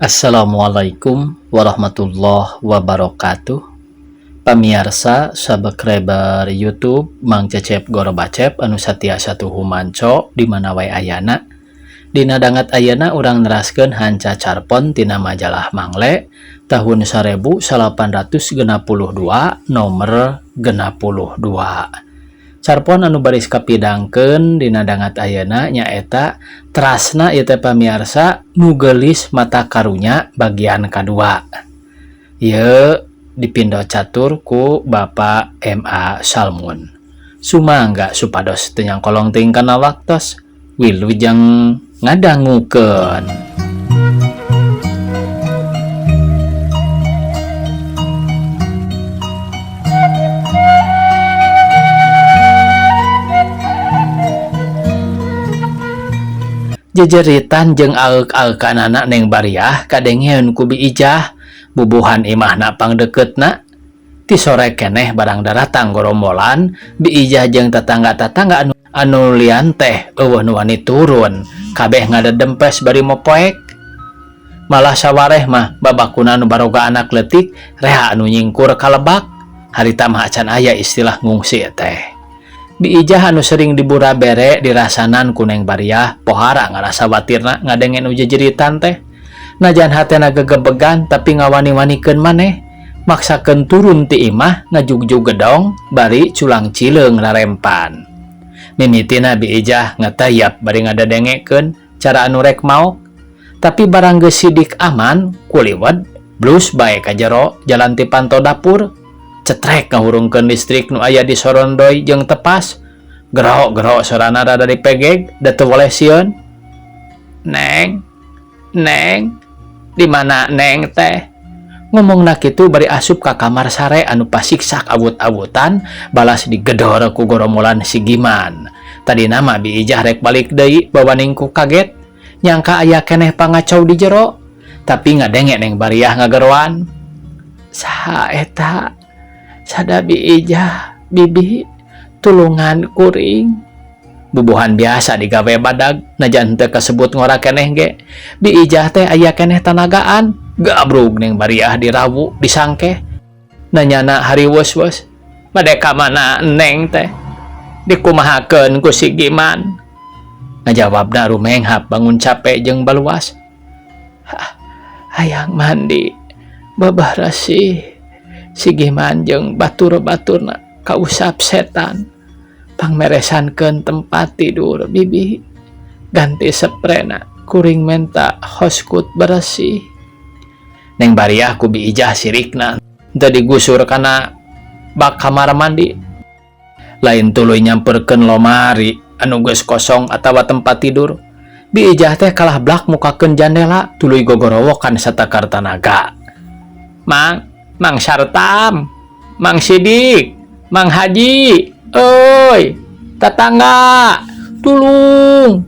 Assalamualaikum warahmatullahi wabarakatuh. Pamirsa subscriber YouTube Mang Cecep Gorobacep anu satiasa tuhu manco di mana wae ayana. Dina dangat ayana urang neraskeun hanca carpon tina majalah Mangle tahun 1862 nomor 62. Carpon anu baris kapidangkeun dina dangat ayeuna nyaeta terasna ieu teh pamirsa nu geulis mata karunya bagian kadua. Ieu dipindo catur ku Bapak M.A. Salmun. Sumangga supados teu nyangkolong teuing kana waktos wilujeng ngadangukeun. Jejeritan jeung aeuk-aeukanana Neng Bariah kadengeun ku Bi Ijah bubuhan imahna pangdekeutna. Ti sore keneh barang daratang gorombolan Bi Ijah jeung tetangga-tetangga anu lian teh eueuh nu wani turun kabeh ngadedempes bari mopoek. Malah sawareh mah babakuna anu baroga anak leutik reha anu nyingkur ka lebak. Harita mah acan aya istilah ngungsi teh. Bi Ijah anu sering dibura bere dirasanan ku Neng Bariah pohara ngarasa watirna ngadengen jejeritan teh. Najan hatena gegebegan tapi ngawani-wanikeun maneh maksakeun turun ti imah ngajugjug gedong bari culang cileung larempan. Mimitina Bi Ijah ngatayap bari ngadadengekeun cara anu rek maok. Tapi barang geus sidik aman kuliwed blus bae ka jero jalan ti panto dapur. Cetrek ngahurungkeun listrik nu aya di sorondoy jeung tepas. Gerok-gerok sorana rada dipegeg da teu woleh sieun. Neng, di mana Neng teh? Ngomongna kitu bari asup ka kamar sare anu pasiksak awut-awutan balas digedor ku gorombolan si Giman. Tadina mah Bi Ijah rek balik deui bawaning ku kaget nyangka aya keneh pangacau di jero. Tapi ngadenge Neng Bariah ngageroan. Saha eta? Sada Bi Ijah, bibi, tulungan kuring. Bubuhan biasa digawe badag, najan teu kasebut ngora keneh ge. Bi Ijah teh aya keneh tanagaan, gabrug Neng Bariah dirawu, disangkeh. Nanyana hariweus-weus, bade ka mana Neng teh? Dikumahakeun ku si Giman. Ngajawabna rumenghap bangun capek jeung baluas. Hayang mandi, babarasi. Si Giman jeung batur-baturna kausap setan. Pangmeresankeun tempat tidur bibi. Ganti sprena kuring menta hoskut bersih. Neng Bariah ku Bi Ijah sirikna teu digusur kana bak kamar mandi. Lain tuluy nyamperkeun lomari anu geus kosong atawa tempat tidur. Bi Ijah teh kalah blak mukakeun jandela tuluy gogorowokan satakar tanaga. Mang Sartam, Mang Sidik, Mang Haji, oi, tetangga, tulung.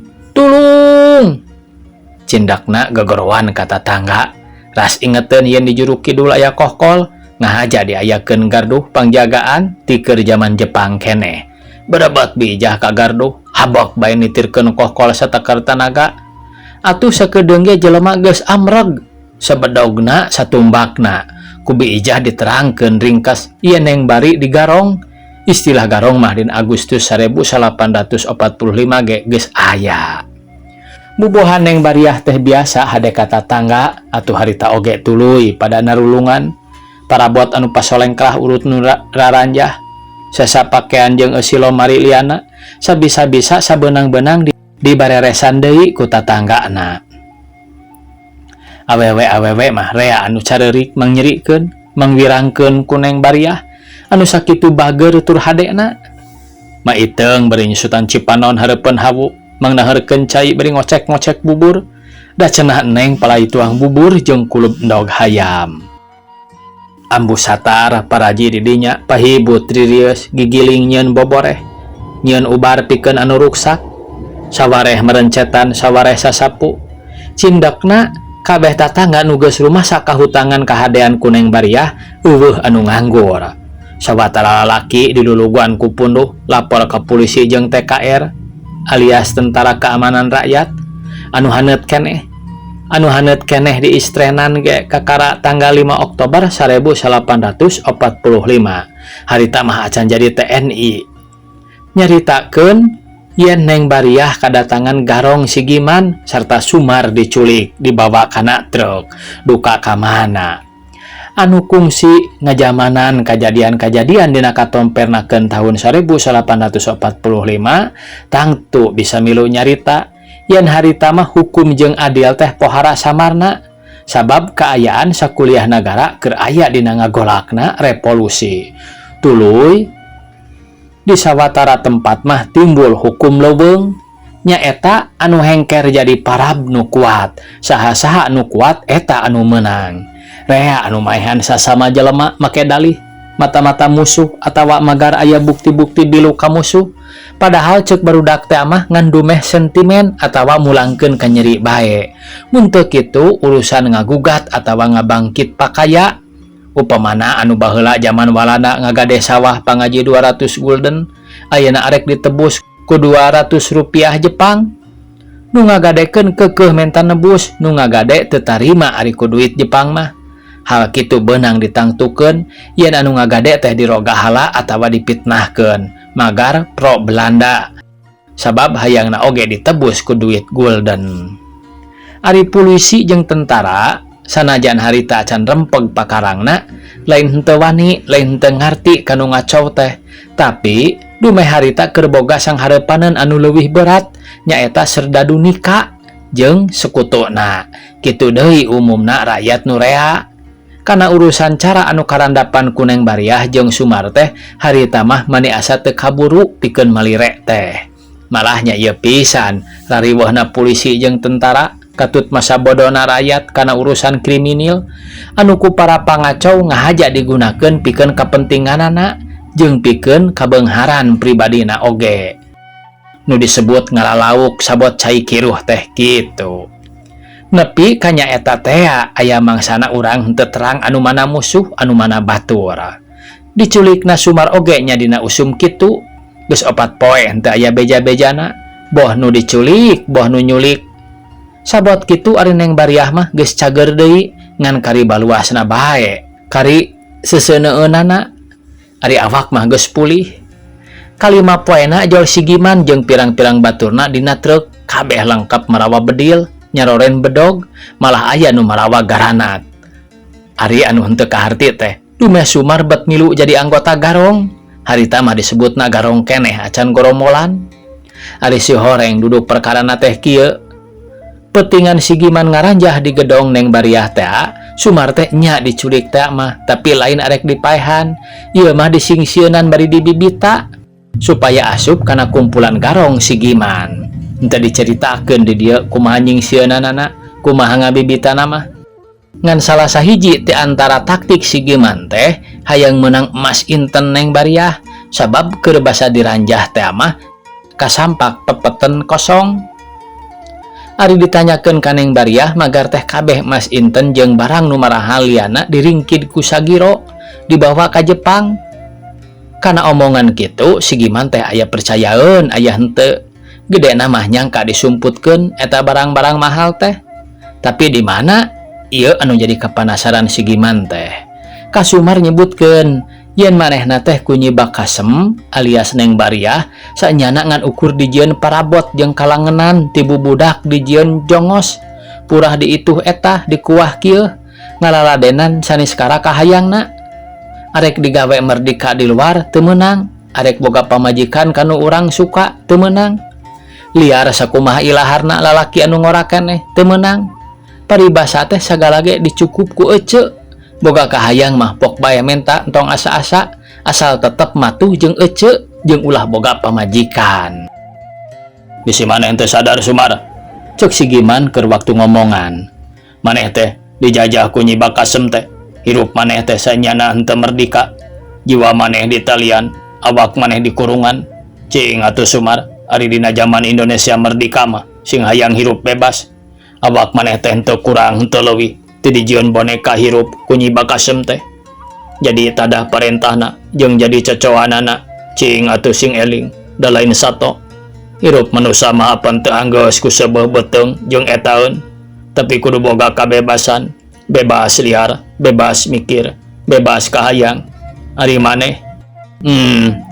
Cindakna gogorowan ka tetangga, ras ingeteun yen di Juru Kidul aya kohkol, ngahaja diayakeun garduh pangjagaan ti keur jaman Jepang keneh. Berebet Bi Ijah ka garduh, habok bae nitirkeun kohkol satakar tanaga. Atuh sakedeung ge jelema geus amreg, sabedogna satumbakna. Ku Bi Ijah diterangkeun ringkas ieu Neng Bari digarong. Istilah garong mah din Agustus 1845 ge geus aya. Bubuhan Neng Bariah teh biasa hade ka tatangga atuh harita oge tuluy pada narulungan. Parabot anu pasolengklah urut nu raranjah. Sasapakean jeung eusi lomari liana sabisa-bisa sabeunang-beunang dibareresan deui ku tatanggana. Awewe mah rea anu careurik mangyerikeun mangwirangkeun ku Neng Bariah anu sakitu bager tur hadena. Maiteung bari nyusutan cipanon hareupeun hawu mangnaheurkeun cai bari ngocek-ngocek bubur. Da cenah Neng palai tuang bubur jeung kulup endog hayam. Ambu satar paraji di dinya pahibut ririeus gigiling nyieun boboreh nyieun ubar pikeun anu ruksak. Sawareh merencetan sawareh sasapu. Cindakna kabeh tatangga nu geus rumasa kahutangan kahadean ku Neng Bariah eueuh anu nganggur. Sawatara lalaki diluluguan ku punduh lapor ka polisi jeung TKR alias Tentara Keamanan Rakyat anu haneut keneh. anu hanet keneh di istrenan ge kakara tanggal 5 Oktober 1845 harita mah acan jadi TNI. Nyaritakeun yen Neng Bariah kadatangan garong Sigiman sarta Sumar diculik dibawa kana truk duka ka mana. Anu kungsi ngajamanan kajadian-kajadian dina katompernakeun tahun 1845 tangtu bisa milu nyarita yen harita mah hukum jeung adil teh pohara samarna sabab kaayaan sakuliah nagara keur aya dina ngagolakna revolusi. Tuluy di sawatara tempat mah timbul hukum leuweung nyaeta anu hengker jadi parab nu kuat, saha-saha anu kuat eta anu menang. Rea anu maehan sasama jelema make dalih mata-mata musuh atawa magar aya bukti-bukti bilu ka musuh, padahal ceuk barudak teh mah ngan dumeh sentimen atawa mulangkeun ka nyeri bae. Mun teu kitu urusan ngagugat atawa ngabangkit pakaya. Upamana anu baheula zaman walana ngagade sawah pangaji 200 gulden ayeuna arek ditebus ku 200 rupiah Jepang. Nu ngagadekeun keukeuh menta nebus, nu ngagade teu tarima ari ku duit Jepang mah. Hal kitu beunang ditangtukeun yen anu ngagade teh diroga hala atawa dipitnahkeun magar pro Belanda sabab hayangna oge ditebus ku duit gulden. Ari polisi jeung tentara sanajan harita acan rempeg pakarangna lain henteu wani lain henteu ngarti kanu ngacow teh, tapi dumeh harita keur boga sanghareupaneun anu leuwih berat nyaeta serdadu nikah jeung sekutuna. Kitu deui umumna rakyat nu rea. Kana urusan cara anu karandapan ku Neng Bariah jeung Sumar teh harita mah mani asa teu kaburu pikeun malire teh. Malah nya ieu pisan rariweuhna polisi jeung tentara katut masa bodona rakyat kana urusan kriminal anu ku para pangacow ngahaja digunakeun pikeun kapentinganana jeung pikeun kabeungharan pribadina oge. Nu disebut ngalalauk sabot cai kiruh teh kitu. Nepi ka nyaeta teh aya mangsana urang henteu terang anu mana musuh anu mana batur. Diculikna Sumar oge nya dina usum kitu geus 4 poe henteu aya beja-bejana, boh nu diculik boh nu nyulik. Sabot kitu ari Neng Bariah mah geus cager deui ngan kari baluasna bae, kari seuseuneunana ari awak mah geus pulih. Kalima poena jol Sigiman jeung pirang-pirang baturna dina truk kabeh lengkap marawa bedil, nyaroren bedog, malah aya nu marawa garanat. Ari anu henteu kaharti teh dumeh Sumar bet milu jadi anggota garong. Harita mah disebutna garong keneh acan goromolan. Ari si horeng duduk perkarana teh kieu. Petingan Sigiman ngaranjah di gedong Neng Bariah teh, Sumar teh nya diculik teh mah, tapi lain arek dipaehan. Ieu mah disingsieunnan bari dibibita supaya asup kana kumpulan garong Sigiman. Henteu diceritakeun di dieu kumaha nyingsieunanana, kumaha ngabibitana mah. Ngan salah sahiji ti antara taktik Sigiman teh hayang menang emas inten Neng Bariah sabab keur basa diranjah teh mah kasampak pepeten kosong. Ari ditanyakeun ka Neng Bariah magar teh kabeh emas inten jeung barang nu marahal liana diringkid ku Sagiro dibawa ka Jepang. Kana omongan kitu Sigiman teh aya percayaeun aya henteu. Gedena mah nyangka disumputkeun eta barang-barang mahal teh. Tapi di mana ieu anu jadi kapanasaran Sigiman teh. Ka Sumar nyebutkeun yen manehna teh ku Nyi Bakasem alias Neng Bariah sanyana ngan ukur dijieun parabot jeung kalangenan ti bubudak dijieun jongos. Purah diituh eta dikuah kieu ngalaladenan sanis kara kahayangna. Arek digawe merdeka di luar teu meunang, arek boga pamajikan kanu urang suka teu meunang. Liar sakumaha ilaharna lalaki anu ngora keneh teu meunang. Paribasa teh sagala ge dicukup ku ece. Boga kahayang mah pok bae menta entong asa-asa asal tetep matuh jeung ece jeung ulah boga pamajikan. Bisi maneh teu sadar Sumar, ceuk Sigiman keur waktu ngomongan. Maneh teh dijajah ku Nyi Bakasem teh, hirup maneh teh sanyana henteu merdeka. Jiwa maneh di talian, awak maneh di kurungan. Cing atuh Sumar, ari dina zaman Indonesia merdeka mah sing hayang hirup bebas. Awak maneh teh henteu kurang henteu leuwih ti dijieun boneka hirup ku Nyi Bakasem teh. Jadi tadah parentahna jeung jadi cocoanana. Cing atuh sing eling, da lain sato. Hirup manusa mah apan teu anggeus ku seubeuh beuteung jeung etaeun. Tapi kudu boga kabebasan, bebas liar, bebas mikir, bebas kahayang. Ari maneh?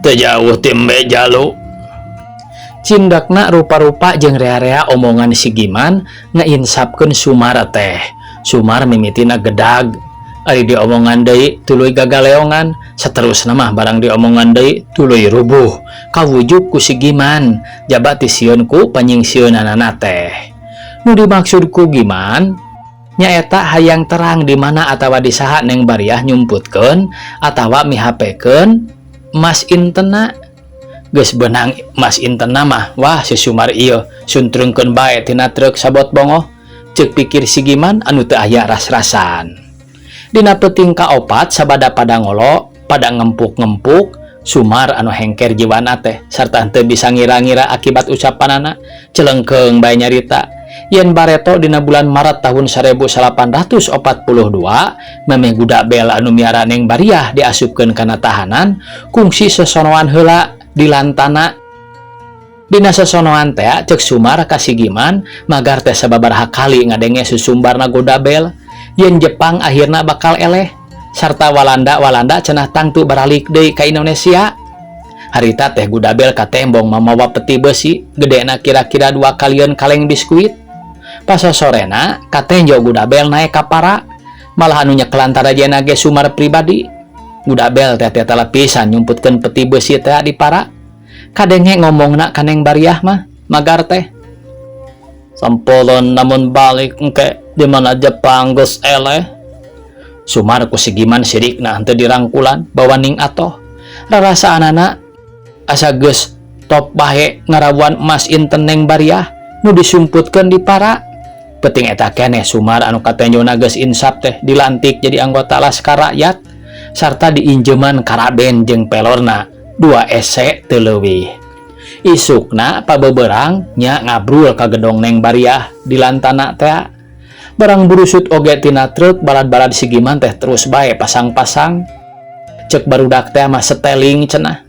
Teu jauh ti Embe Jalu. Cindakna rupa-rupa jeung rea-rea omongan si Giman ngainsapkeun Sumar teh. Sumar mimitina gedag. Ari diomongan deui tuluy gagaleongan, saterusna mah barang diomongan deui tuluy rubuh. Kawujud ku si Giman, jabat ti sieun ku panyingsieunnana teh. Nu dimaksud ku Giman nyaeta hayang terang di mana atawa di saha Neng Bariah nyumputkeun atawa mihapekeun Mas Intena. Geus benang Mas Intena mah, wah si Sumar ieu suntrungkeun bae tina truk sabot bongoh. Ceuk pikir si Giman anu teu aya ras-rasan. Dina peuting kaopat sabada pada ngolo, pada ngempuk-ngempuk, Sumar anu hengker jiwana teh sarta teu bisa ngira-ngira akibat ucapanana, celengkeung bae nyarita. Yen bareto dina bulan Maret tahun 1842, memeh Gudabel anu miara Neng Bariah diasupkeun kana tahanan kungsi sesonoan heula di lantana. Dina sesonoan teh ceuk Sumar ka si Giman magar teh sababaraha kali ngadenge susumbarna Gudabel yen Jepang akhirna bakal eleh sarta Walanda cenah tangtu baralik deui ka Indonesia. Harita teh Gudabel ka tembong mamawa peti besi gedena kira-kira 2 kalieun kaleng biskuit. Pas sorena katenjo Gudabel naik ka para, malah anu nyeklan tarajana ge Sumar pribadi. Gudabel teh pisan nyumputkeun peti besi teh di para. Kadenge ngomongna ka Neng Bariah mah magar teh, sampulun namun balik engke di mana Jepang geus eleh. Sumar ku si Giman sirikna henteu dirangkulan bawa ning atoh. Rarasaanana asa geus top bae ngarawan Mas Inten Neng Bariah nu disumputkeun di para. Penting eta keneh Sumar anu katenjona geus insap teh dilantik jadi anggota Laskar Rakyat sarta diinjeman karaben jeung pelorna 2 ese teu leuwih. Isukna pabeberang nya ngabrul ka gedong Neng Bariah di lantana teh. Barang burusut oge tina truk balad-balad si Giman teh terus bae pasang-pasang. Ceuk barudak teh mah seteling cenah.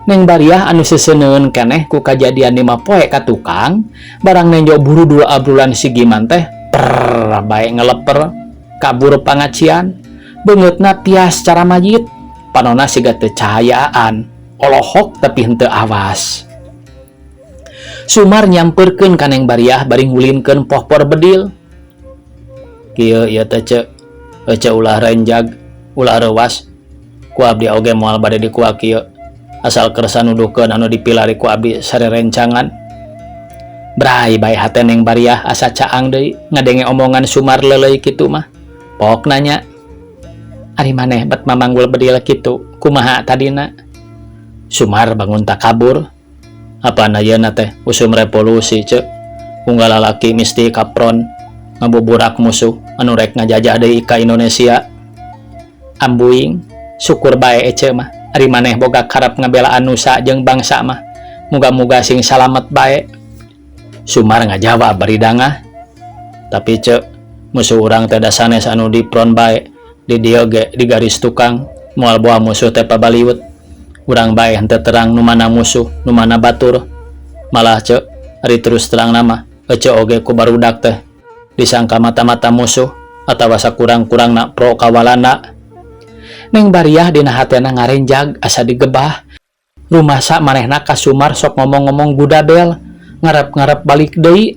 Neng Bariah anu seseuneun keneh ku kajadian 5 poe ka tukang, barang nenjo buru 2 abrulan si Giman teh bae ngeleper kabur pangacian. Beungeutna tias cara majid, panonna siga teu cahayaan, olohok tapi henteu awas. Sumar nyamperkeun ka Neng Bariah bari ngulinkeun pohpor bedil. Kieu ieu teh ceuk ulah renjag, ulah reuwas. Ku abdi oge moal bade dikuak kieu. Asal kersa nuduhkeun anu dipilari ku abdi sarerencangan. Brai bae hate Neng Bariah asa caang deui ngadenge omongan Sumar leuleuy kitu mah. Pok nanya, "Ari maneh bet mamanggul bedil kitu, kumaha tadina?" Sumar bangun tak kabur. Apana yeuna teh usum revolusi ceuk. Unggal lalaki misti kapron ngabuburak musuh anu rek ngajajah deui ka Indonesia. Ambuing, syukur bae ece mah. Ari maneh boga karep ngabelaan nusa jeung bangsa mah. Muga-muga sing salamet bae. Sumar ngajawab bari dangah. Tapi ceuk, musuh urang teh da sanes anu dipron bae. Di dieu ge di garis tukang moal boa musuh teh pabaliut. Urang bae henteu terang nu mana musuh, nu mana batur. Malah ceuk, ari terus terang nama, ece oge ku barudak teh disangka mata-mata musuh atawa sakurang-kurangna pro kawalana. Neng Bariah dina hatena ngarenjag asa digebah. Rumasa manehna ka Sumar sok ngomong-ngomong Gudabel, ngarep-ngarep balik deui.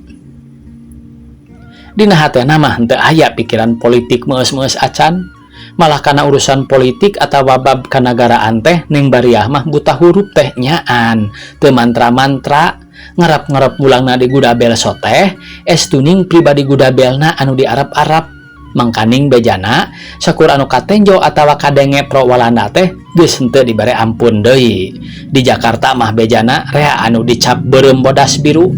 Dina hatena mah henteu aya pikiran politik meus-meus acan. Malah kana urusan politik atawa bab kanagaraan teh Neng Bariah mah buta huruf teh nyaan, teu mantra-mantra. Ngarep-ngarep mulangna di Gudabel soteh, estuning pribadi Gudabelna anu di Arab-Arab. Mangkaning bejana sakur anu katenjo atawa kadenge pro Walanda teh geus henteu dibere ampun deui. Di Jakarta mah bejana rea anu dicap beureum bodas biru.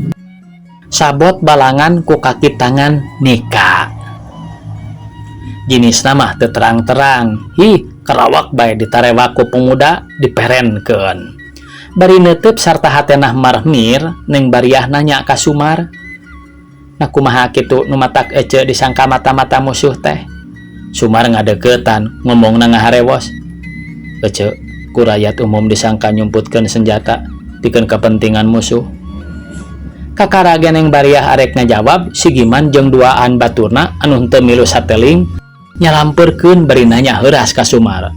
Sabot balangan ku kaki tangan nikah. Jinisna mah teu terang-terang. Karawak bae ditarewak ku pemuda diperenkeun. Bari neuteub sarta hatenah marmir, Neng Bariah nanya ka Sumar, "Nah kumaha kitu nu matak ece disangka mata-mata musuh teh?" Sumar ngadeuketan ngomongna ngaharewos, "Ece ku rakyat umum disangka nyumputkeun senjata pikeun kepentingan musuh." Kakaragan Neng Bariah arek ngajawab, si Giman jeung duaan baturna anu henteu milu sateling nyalamperkeun bari nanya heuras ka Sumar.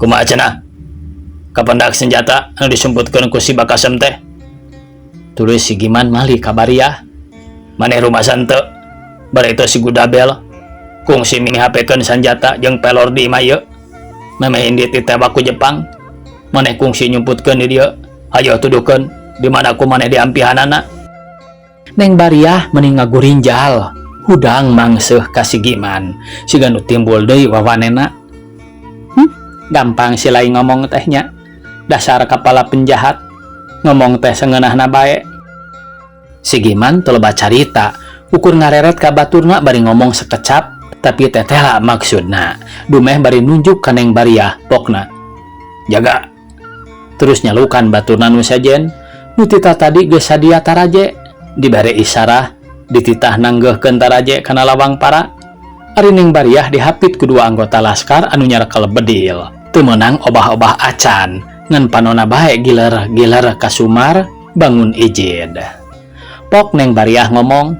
Kumaha cenah? Kapendak senjata anu disumputkeun ku si Bakasem teh? Tuluy si Giman malih ka Bariah. Maneh rumasan teu? Bari itu si Gudabel kungsi minihapekeun senjata jeung pelor di imah ieu. Memeh indi ditewak ku Jepang. Maneh kungsi nyumputkeun di dieu. Hayo tuduhkeun di mana ku maneh diampihanana. Neng Bariah meni ngagurinjal, hudang mangseuh ka si Giman, siga nu timbul deui wawanena. Gampang si lain ngomong tehnya, dasar kepala penjahat, ngomong teh sengeunahna bae. Si Giman teu loba carita, ukur ngareret ka baturna bari ngomong sekecap, tapi teteh lah maksudna, dumeh bari nunjuk ka Neng Bariah pokna. Jaga. Terus nyalukan baturna nu sejen, nu tita tadi geus sadia taraje. Dibere isarah, dititah nanggeuhkeun taraje kana lawang para. Ari Neng Bariah dihapit kedua anggota laskar anu nyarekel bedil. Teu meunang obah-obah acan, ngan panonna bae giler-giler ka Sumar bangun ijid. Pok Neng Bariah ngomong,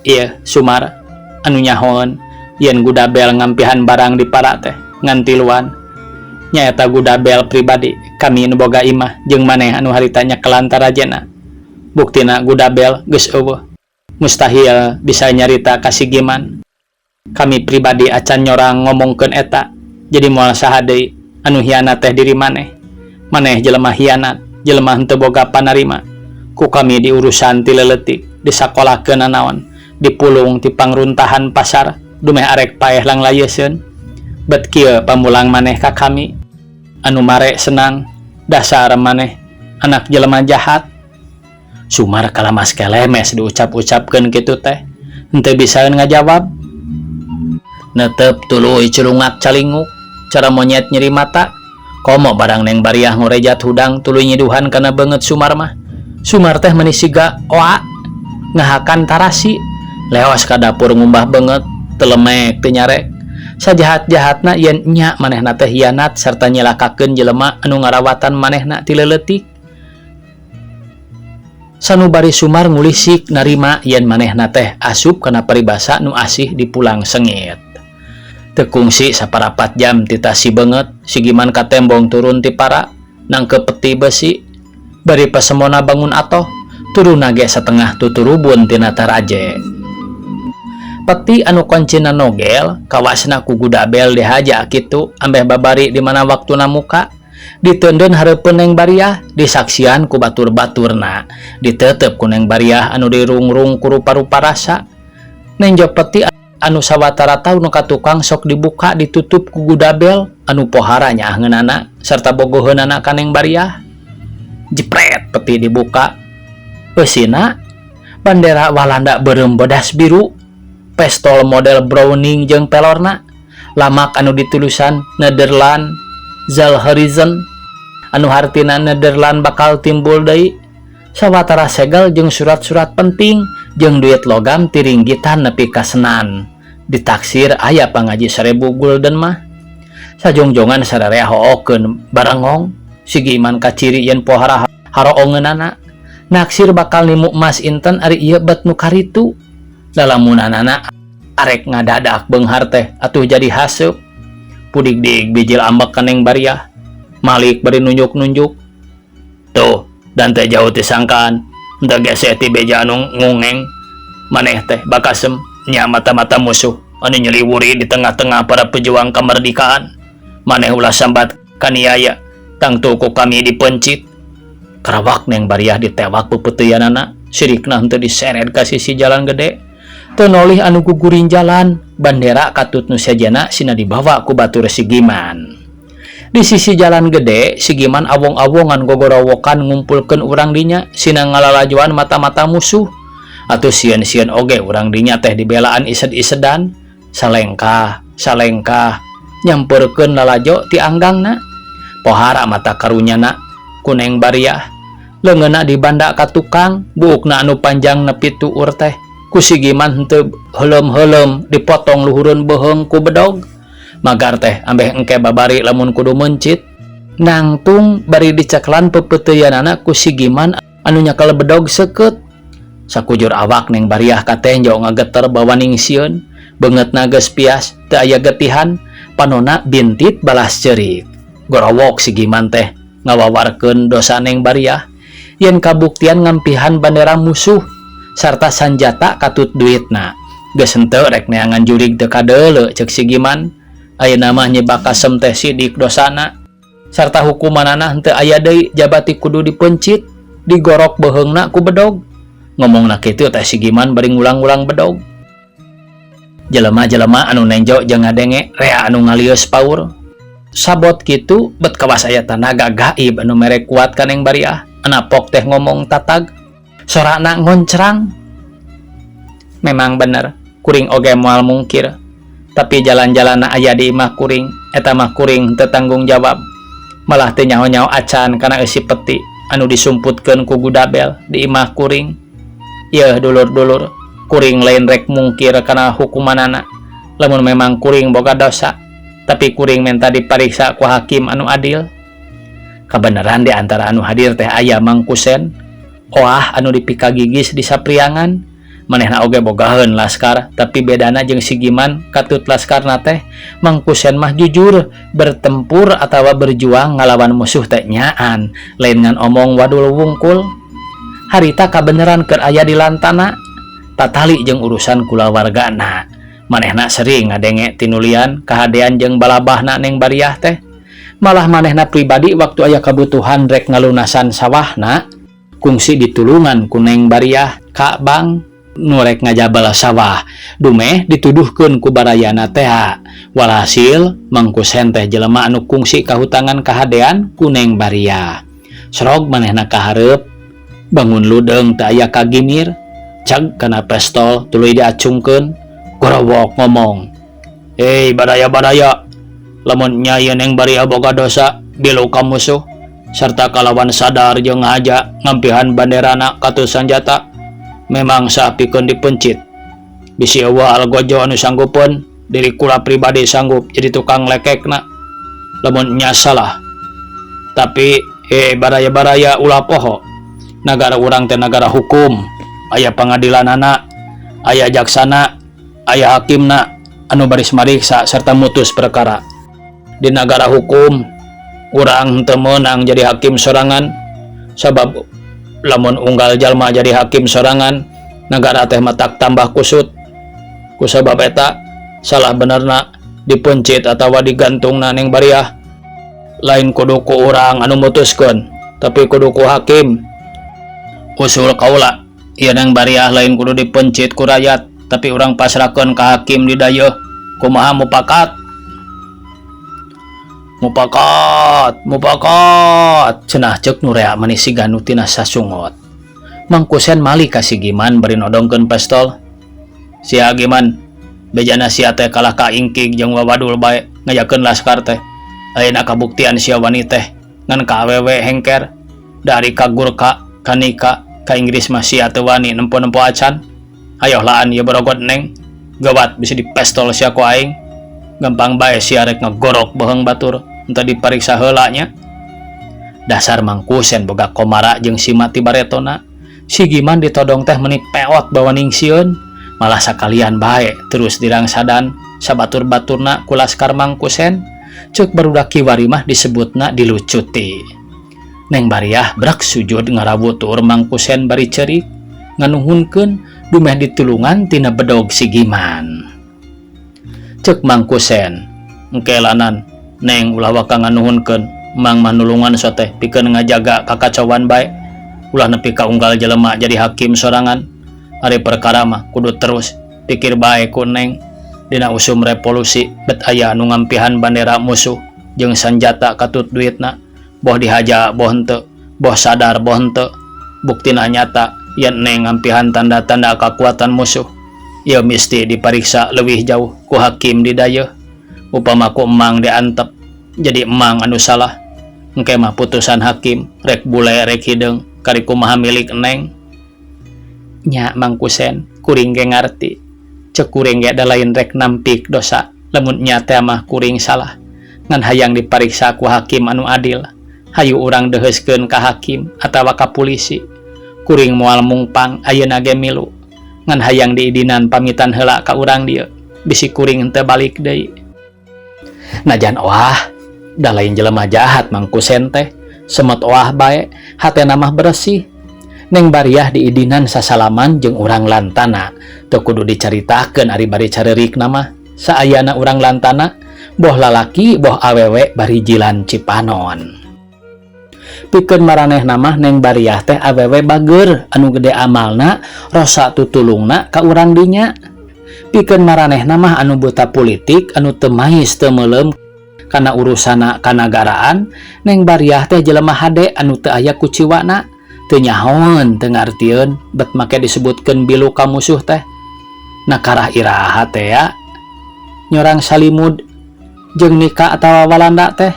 "Ieu Sumar, anu nyahoon yen Gudabel ngampihan barang di para teh ngan tiluan. Nyaeta Gudabel pribadi, kami nu boga imah jeung maneh anu harita nyekelan tarajena. Buktina Gudabel geus eueuh. Mustahil bisa nyarita ka si Giman. Kami pribadi acan nyorang ngomongkeun eta. Jadi moal saha deui anu hianat teh diri maneh. Maneh jelema hianat, jelema henteu boga panarima. Ku kami di urusan ti leuletik, disakolahkeun nanaon, dipulung ti pangruntahan pasar, dumeh arek paeh lang layeuskeun. Bet kieu pamulang maneh ka kami. Anu mare senang, dasar maneh anak jelema jahat." Sumar kalamas kelemes diucap-ucapkeun kitu teh, henteu bisa ngajawab. Netep tuluy culungak calinguk, cara monyet nyeri mata. Komo barang Neng Bariah ngorejat hudang tuluy nyiduhan kana beungeut Sumar mah. Sumar teh meuni siga oa ngahakan tarasi, leos ka dapur ngumbah beungeut, teu lemek teu nyarek. Sajahat-jahatna yen nya manehna teh hianat sarta nyelakakeun jelema anu ngarawatan manehna ti leuletik. Sanubari Sumar ngulisik narima yen manehna teh asup kana paribasa nu asih dipulang sengit. Teu kungsi saparapat jam ti tasi beungeut, si Giman katembong turun ti para, nangkep peti besi. Bari pasemona bangun atoh, turunna ge satengah tuturubun tina taraje. Peti anu koncina nogel, kawasna ku Gudabel dihaja kitu, ambeh babari di mana waktuna muka. Diteundeun hareupeun Neng Bariah, disaksian ku batur-baturna, ditetep ku Neng Bariah anu dirungrung ku rupa-rupa rasa. Neng jok peti anu sawatara taun ka tukang sok dibuka ditutup ku Gudabel anu pohara nyaahgeunana sarta bogoheunana ka Neng Bariah. Jepret peti dibuka. Eusina bandera Walanda beureum bodas biru, pistol model Browning jeung pelorna, lamak anu ditulisan Nederland Zalhorizon, anu hartina Nederland bakal timbul deui, sawatara segel jeung surat-surat penting jeung duit logam tiringgitan nepi ka senan. Ditaksir aya pangaji 1000 gulden mah. Sajongjongan sararea hookeun barengong, si Giman kaciri yen pohara haroongeunana, naksir bakal nimu emas inten ari ieu bet nu karitu. Lalamunanana arek ngadadak beunghar teh atuh jadi haseup. Pudik-dik bijil ambek ka Neng Bariah, Malik bari nunjuk-nunjuk. Tuh, dan teh jauh disangkaan, entah geseh ti beja anu ngungeng. Maneh teh Bakasem nya mata-mata musuh anu nyeliwuri di tengah-tengah para pejuang kemerdekaan. Maneh ulah sambat kaniaya, tangtu ku kami dipencit. Karawak Neng Bariah ditewak pepeuteunana, sirikna henteu diseret ka sisi jalan gede. Tenolih anu gugurin jalan, bandera katut nu sajana sina dibawa ku batur si Giman. Di sisi jalan gede, si Giman awong-awongan gogorowokan ngumpulkeun urang dinya sina ngalalajuan mata-mata musuh. Atuh sieun-sieun oge urang dinya teh dibelaan ised-isedan, salengkah nyampeurkeun lalajo ti anggangna. Pohara mata karunyana ku Neng Bariah, leungeunna dibanda ka tukang, buukna anu panjang nepi tuur teh ku si Giman henteu heuleum-heuleum dipotong luhureun beuheung ku bedog. Magar teh ambeh engke babari lamun kudu mencit. Nangtung bari diceklan pepeuteunana ku si Giman anu nyakel bedog seukeut. Sakujur awak Neng Bariah katenjo ngageter bawaning sieun, beungeutna geus pias teu aya getihan, panonna bintit balas ceurik. Gorowok si Giman teh ngawawarkeun dosa Neng Bariah yen kabuktian ngampihan bandera musuh sarta sanjata katut duitna. Geus henteu rek neangan jurig teu kadeuleu ceuk si Giman. Ayeuna mah nyebak kasem teh sidik dosana sarta hukumanana henteu aya deui jabati kudu dipencit, digorok beheungna ku bedog. Ngomongna kitu teh si Giman bari ngulang-ulang bedog. Jelema-jelema anu nenjo jeung ngadenge rea anu ngalios paur. Sabot kitu bet kawas aya tanaga gaib anu mere kuat ka Neng Bariah. Anapok teh ngomong tatag, sorana ngoncrang. Memang bener, kuring oge moal mungkir. Tapi jalan-jalanna aya di imah kuring, eta mah kuring teu tanggung jawab. Malah teu nyaho-nyaho acan kana eusi peti anu disumputkeun ku Gudabel di imah kuring. Yeuh dulur-dulur, kuring lain rek mungkir kana hukumanana. Lamun memang kuring boga dosa, tapi kuring minta dipariksa ku hakim anu adil. Kabeneran di antara anu hadir teh aya Mang Kusen, oah anu dipika gigis di sapriangan. Manehna oge bogaheun laskar, tapi bedana jeung si Giman katut laskarna teh Mang Kusen mah jujur bertempur atawa berjuang ngalawan musuh teh nyaan, lain ngan omong wadul wungkul. Harita kabeneran keur aya di lantana, tatali jeung urusan kulawargana. Manehna sering ngadenge tinulian kahadean jeung balabahna Neng Bariah teh. Malah manehna pribadi waktu aya kabutuhan rek ngalunasan sawahna, kungsi ditulungan ku Neng Bariah ka Bang nu rek ngajabal sawah. Dumeh dituduhkeun ku barayana teh. Walhasil Mang Kusen teh jelema anu kungsi kahutangan kahadean ku Neng Bariah. Srog manehna kahareup bangun ludeung teu aya kagimir, cag kana pistol tuluy diacungkeun. Gorowok ngomong, "Hei badaya-badaya, lamun nyai Neng Bariah boga dosa bilu ka musuh sarta kalawan sadar jeung ngajak ngampihan banderana katut sanjata, memang saapikeun dipencit. Bisi eueuh algojo anu sanggupeun, diri kula pribadi sanggup jadi tukang lekekna lamun nya salah. Tapi baraya-baraya ulah poho, nagara urang teh nagara hukum, aya pangadilanana, aya jaksana, aya hakimna anu baris mariksa serta mutus perkara. Di nagara hukum urang teu meunang jadi hakim sorangan, sabab lamun unggal jalma jadi hakim sorangan, nagara teh matak tambah kusut. Ku sabab eta salah benerna dipencit atawa digantungna Neng Bariah lain kudu ku urang anu mutuskeun, tapi kudu ku hakim. Usul kaula, ieu Neng Bariah lain kudu dipencit ku rakyat, tapi urang pasrahkeun ka hakim di dayeuh. Kumaha mupakat? Mupakat, cenah ceuk nu rea manis siga nu tina sasungot. Mang Kusen mali ka si Giman bari nodongkeun pistol. Sia Giman, bejana sia teh kalah ka ingkig jeung wawadul bae ngajakeun laskar teh. Ayeuna kabuktian sia wani teh ngan ka awewe hengker dari ka Gurkha ka Nika ka Inggris mah sia teu wani nempo-nempo acan. Ayoh laan ieu borogot Neng, gawat bisa di pistol sia ku aing. Gampang bae sia rek ngagorok beheung batur entah dipariksa heula nya. Dasar Mang Kusen boga komara jeung simat ti baretona. Si Giman ditodong teh meuni peot bawaning sieun, malah sakalian bae terus dirangsadan sabatur-baturna ku laskar Mang Kusen. Ceuk barudak kiwari mah disebutna dilucuti. Neng Bariah brak sujud ngarawutur Mang Kusen bari ceurik nganuhunkeun dumeh ditulungan tina bedog si Giman. Ceuk Mang Kusen, engke lanan Neng ulah waka nganuhunkeun Mang manulungan soteh pikeun ngajaga kakacauan bae, ulah nepi ka unggal jelema jadi hakim sorangan. Ari perkara mah kudu terus pikir bae ku Neng. Dina usum revolusi bet aya anu ngampihan bandera musuh jeung sanjata katut duitna, boh dihaja boh henteu, boh sadar boh henteu. Buktina nyata yen Neng ngampihan tanda-tanda kekuatan musuh, ieu mesti dipariksa leuwih jauh ku hakim di dayeuh. Upama ku emang diantep jadi emang anu salah, engke mah putusan hakim rek bule rek hideung kari kumaha milik Neng. Nya Mang Kusen, kuring ge ngarti. Ceuk kuring ge da lain rek nampik dosa, lamun nya teh mah kuring salah ngan hayang dipariksa ku hakim anu adil. Hayu urang deheuskeun ka hakim atawa ka polisi. kuring moal mungpang ayeuna ge milu ngan hayang diidinan pamitan heula ka urang dieu bisi kuring henteu balik deui. Najan wah da lain jelema jahat mangku sente semot wah bae hatena mah bersih. Neng Bariah diidinan sasalaman jeung urang lantana teu kudu dicaritakeun ari bari careurik nama saayana urang lantana boh lalaki boh awewe bari jilan Cipanon. Pikeun maraneh namah Neng Bariah teh awewe bager anu gede amalna rosa tutulungna ka urang dinya. Pikeun maraneh namah anu buta politik anu teu mais teu meulem kana urusana kanagaraan. Neng Bariah teh jelema hade anu teu aya ku ciwana teu nyahoan teu ngartieun bet make disebutkeun bilu ka musuh teh nakarah iraha teh ya nyorang salimud jeung nikah atawa walanda teh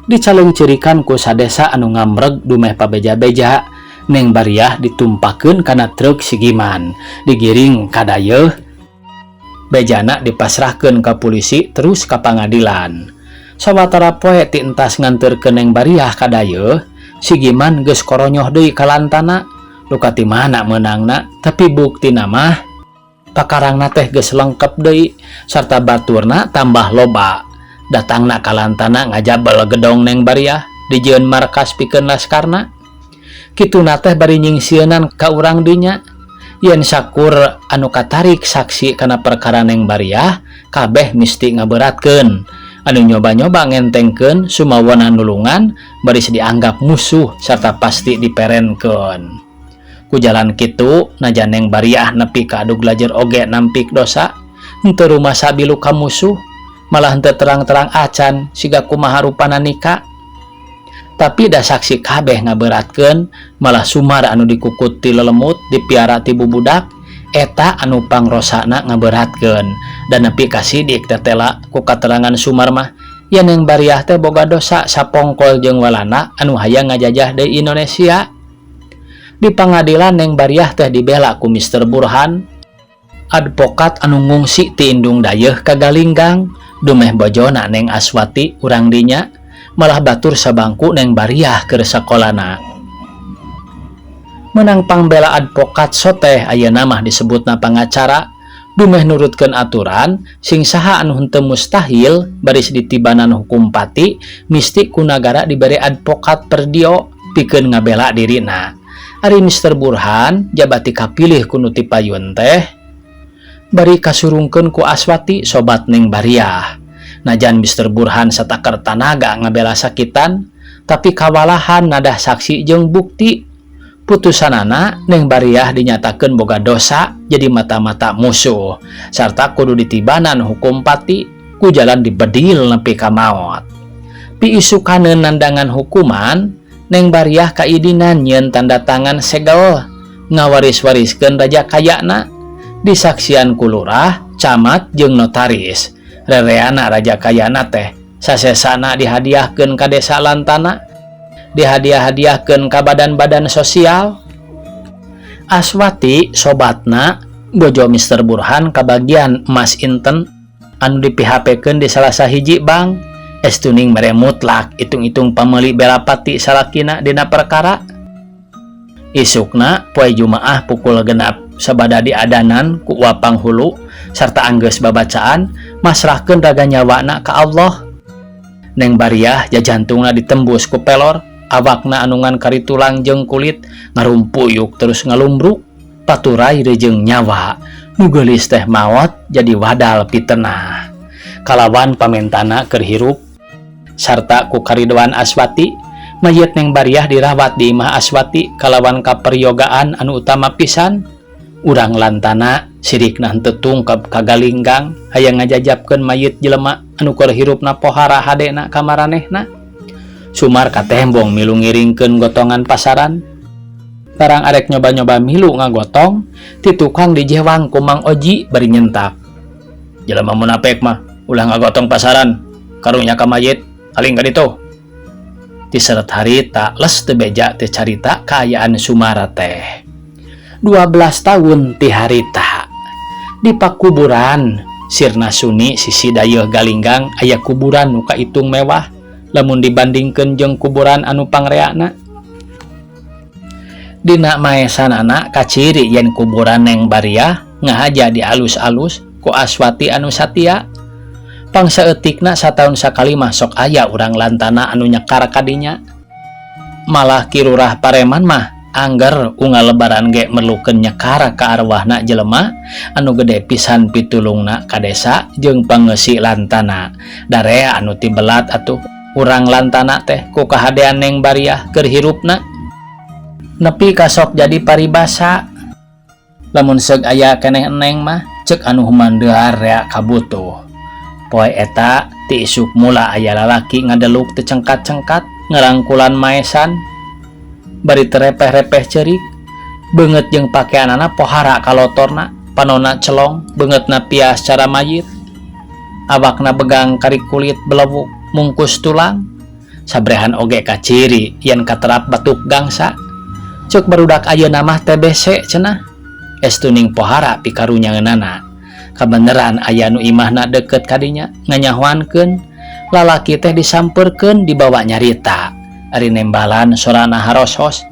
dicaleungceurikan ku sadesa anu ngamreg dumeh pabeja-beja. Neng Bariah ditumpakeun kana truk sigiman digiring ka dayeuh bejana dipasrahkeun ka polisi terus ka pangadilan. Sawatara poe ti entas nganterkeun Neng Bariah ka dayeuh sigiman geus koronyoh deui ka lantana luka ti mana meunangna tapi buktina mah pakarangna teh geus lengkep deui sarta baturna tambah loba. Datangna ka lantana ngajabel gedong Neng Bariah dijieun markas pikeun laskarna. Kituna teh bari nyingsieunan ka urang dinya yen sakur anu katarik saksi kana perkara Neng Bariah kabeh misti ngaberatkeun. Anu nyoba-nyoba ngentengkeun sumawana nulungan baris dianggap musuh sarta pasti diperenkeun. Ku jalan kitu najan Neng Bariah nepi ka adu glajer oge nampik dosa henteu rumasa bilu ka musuh malah henteu terang-terang acan siga kumaha rupana nikah. Tapi da saksi kabeh ngaberatkeun malah sumar anu dikukut ti lelemut dipiara ti bubudak eta anu pangrosana ngaberatkeun dan nepi ka sidik tetela ku katerangan sumar mah yen Neng Bariah teh boga dosa sapongkol jeung walana anu hayang ngajajah deui Indonesia. Di pangadilan Neng Bariah teh dibela ku Mr. Burhan advokat anu ngungsi ti indung dayeuh ka Galinggang dumeh bojona Neng Aswati urang dinya malah batur sabangku Neng Bariah keur sakolana. Menang pangbela advokat soteh ayeuna mah disebutna pangacara dumeh nurutkeun aturan sing saha anu henteu mustahil baris ditibanan hukum pati misti ku nagara diberi advokat perdio pikeun ngabela dirina. Ari Mr. Burhan jabati kapilih ku nu ti payun teh bari kasurungkeun ku Aswati sobat Neng Bariah. Najan Mr. Burhan satakar tanaga ngabela sakitan tapi kawalahan nadah saksi jeung bukti. Putusanana Neng Bariah dinyatakeun boga dosa jadi mata-mata musuh sarta kudu ditibanan hukum pati ku jalan dibedil nepi ka maot. Pi isukaneun nandangan hukuman Neng Bariah kaidinan nyeun tanda tangan segel ngawaris-wariskeun raja kayana disaksian ku lurah, camat jeung notaris. Rereana raja kayana teh sasesana dihadiahkeun ka desa lantana, dihadiah-hadiahkeun ka badan-badan sosial. Aswati sobatna bojo Mr. Burhan kabagian emas inten anu dipihapkeun di salah sahiji bank estuning mere mutlak itung-itung pameuli bela pati salakina dina perkara. Isukna poe Jumaah pukul 6 sabada diadanan ku wapang hulu sarta anggeus babacaan masrahkeun raga nyawana ka Allah. Neng Bariah jajantungna ditembus ku pelor, awakna anungan kari tulang jeung kulit ngarumpuyuk terus ngalumbruk paturai rejeung nyawa nu geulis teh maot jadi wadal pitenah. Kalawan pamentana keur hirup sarta ku karidoan Aswati mayit Neng Bariah dirawat di Imah Aswati kalawan kaperyogaan anu utama pisan. Urang lantana sirikna henteu tungkep ka Galinggang hayang ngajajabkeun mayit jelema anu keur hirupna pohara hadena ka maranehna. Sumar ka tembong milu ngiringkeun gotongan pasaran. Barang arek nyoba-nyoba milu ngagotong ti tukang dijewang ku Mang Oji bari nyentak. Jelema munafik mah ulah ngagotong pasaran karunya ka mayit aling ka ditu. Ti seret harita les teu beja teh carita kaayaan Sumara teh. 12 tahun ti harita di pakuburan Sirna Suni sisi dayeuh Galinggang aya kuburan nu kaitung mewah lamun dibandingkeun jeung kuburan anu pangreana. Dina maesan anak kaciri yen kuburan Neng Bariah ngahaja di alus-alus ku Aswati anu satia. Pangsaeutikna sataun sakali masok aya urang lantana anu nyekar kadinya. Malah kirurah Pareman mah angger unggal lebaran ge merlukeun nyekar ka arwahna jelema anu gede pisan pitulungna ka desa jeung pangeussi lantana. Darea anu tibelat atuh urang lantana teh ku kahadean Neng Bariah keur hirupna. Nepi kasok jadi paribasa. Lamun seug aya keneh eneng mah ceuk anu humandeuar rea kabutuh. Poe eta ti isuk mula aya lalaki ngadeluk teu cengkat-cengkat ngerangkulan maesan. Bari terepeh-repeh ceurik, beungeut jeung pakeanana pohara kalotorna, panonna celong, beungeutna pias cara mayit. Awakna begang kari kulit belewuk, mungkus tulang. Sabrehan oge kaciri yen katerap batuk gangsa. Ceuk barudak ayeuna mah TBC cenah. Estuning pohara pikarunyangeunana. Kabeneran aya nu imahna deukeut kadinya nganyahoankeun lalaki teh disampeurkeun dibawa nyarita. Ari nembalan sorana harosos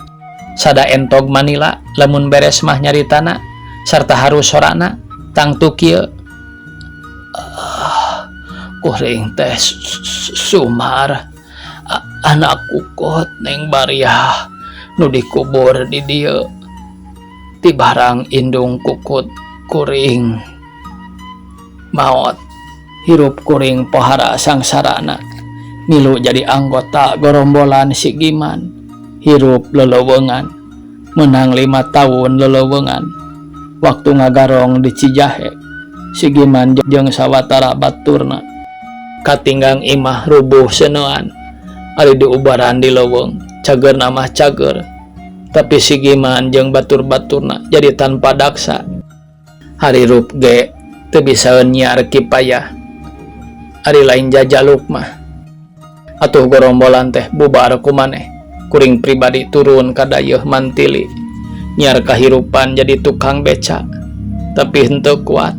sada entog manila lamun beres mah nyaritana sarta harus sorana tangtu kieu kuring teh sumar anak kukut Neng Bariah nu dikubur di dieu ti barang indung kukut kuring maot hirup kuring pohara sangsarana milu jadi anggota gorombolan si Giman, hirup lelewengan, menang 5 tahun lelewengan, waktu ngagarong di Cijahe, si Giman jeung sawatara baturna, katinggang imah rubuh seneuan, ari diubaran di leuweung, cager namah cager, tapi si Giman jeung batur-baturna jadi tanpa daksa, hari rup ge teu bisaeun nyiar kipayah, ari lain jajaluk mah. Atuh gorombolan teh bubar kumaneh kuring pribadi turun ka dayeuh mantili nyiar kahirupan jadi tukang beca tapi henteu kuat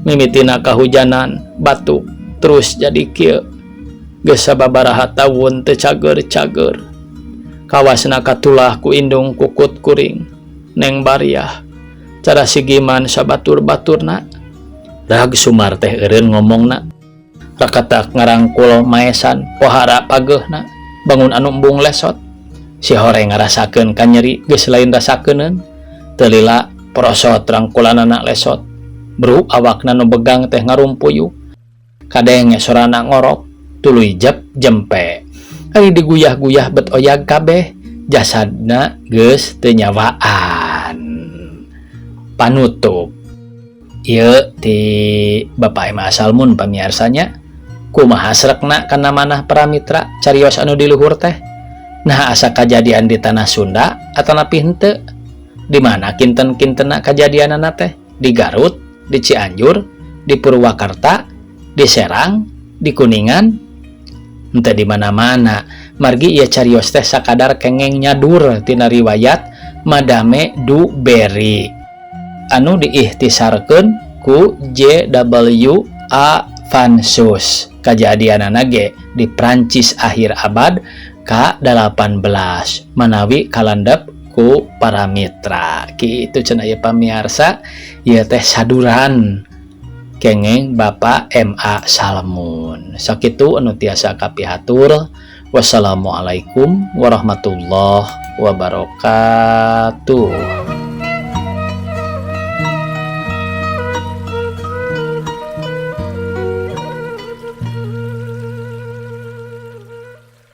mimitina kahujanan batuk terus jadi kieu geus sababaraha taun teu cager-cager kawasna katulah ku indung kukut kuring Neng Bariah cara si Giman sabatur-baturna rag sumar teh eureun ngomongna rakatak ngarangkul maesan pohara pageuna bangun anu embung lesot si horeng ngarasakeun ka nyeri geus lain rasakeuneun teu lila prosot rangkulanana lesot bru awakna nu begang teh ngarumpuyuh kadenge sorana ngorok tuluy jep jempe ari diguyah-guyah bet oyag kabeh jasadna geus teu nyawaan panutup ieu ti Bapak Emma Salmun pamiarsanya kumaha srekna kana manah para mitra carios anu di luhur teh nah asa kajadian di tanah Sunda atau napi henteu di mana kinten-kintenna kajadianana teh di Garut, di Cianjur, di Purwakarta, di Serang, di Kuningan henteu di mana-mana margi ieu carios teh sakadar kengeng nyadur tina riwayat Madame du Barry anu diihtisarkeun ku J.W.A. Van Sus kajadianana ge di Prancis akhir abad ka-18 manawi kalandep ku para mitra kitu cenah ieu pamiarsa ieu teh saduran kengeng Bapak M.A. Salmun sakitu anu tiasa kapihatur wassalamualaikum warahmatullahi wabarakatuh.